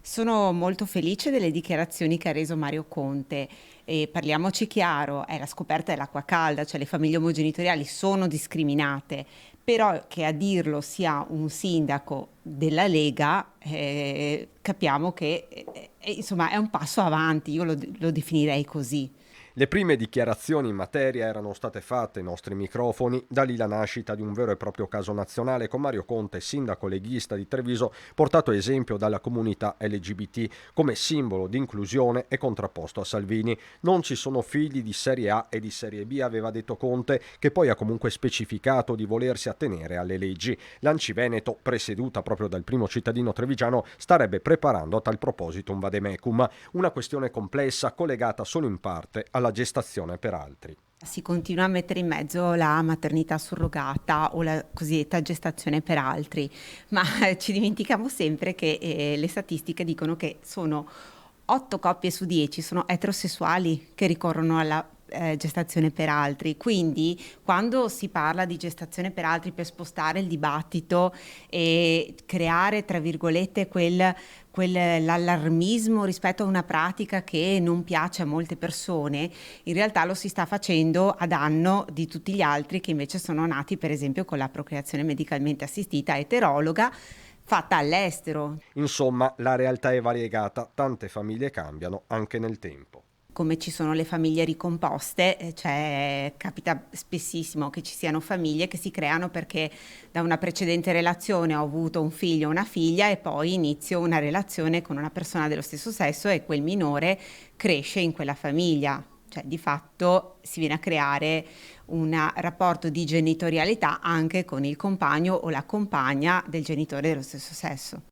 Sono molto felice delle dichiarazioni che ha reso Mario Conte e parliamoci chiaro, è la scoperta dell'acqua calda, cioè le famiglie omogenitoriali sono discriminate, però che a dirlo sia un sindaco della Lega, capiamo che insomma è un passo avanti, io lo definirei così. Le prime dichiarazioni in materia erano state fatte ai nostri microfoni, da lì la nascita di un vero e proprio caso nazionale con Mario Conte, sindaco leghista di Treviso, portato a esempio dalla comunità LGBT come simbolo di inclusione e contrapposto a Salvini. Non ci sono figli di serie A e di serie B, aveva detto Conte, che poi ha comunque specificato di volersi attenere alle leggi. L'Anci Veneto, presieduta proprio dal primo cittadino trevigiano, starebbe preparando a tal proposito un vademecum, una questione complessa collegata solo in parte alla gestazione per altri. Si continua a mettere in mezzo la maternità surrogata o la cosiddetta gestazione per altri, ma ci dimentichiamo sempre che le statistiche dicono che sono 8 coppie su 10 sono eterosessuali che ricorrono alla gestazione per altri. Quindi, quando si parla di gestazione per altri per spostare il dibattito e creare, tra virgolette, l'allarmismo rispetto a una pratica che non piace a molte persone, in realtà lo si sta facendo a danno di tutti gli altri che invece sono nati, per esempio, con la procreazione medicalmente assistita eterologa fatta all'estero. Insomma, la realtà è variegata, tante famiglie cambiano anche nel tempo. Come ci sono le famiglie ricomposte, cioè capita spessissimo che ci siano famiglie che si creano perché da una precedente relazione ho avuto un figlio o una figlia e poi inizio una relazione con una persona dello stesso sesso e quel minore cresce in quella famiglia. Cioè, di fatto si viene a creare un rapporto di genitorialità anche con il compagno o la compagna del genitore dello stesso sesso.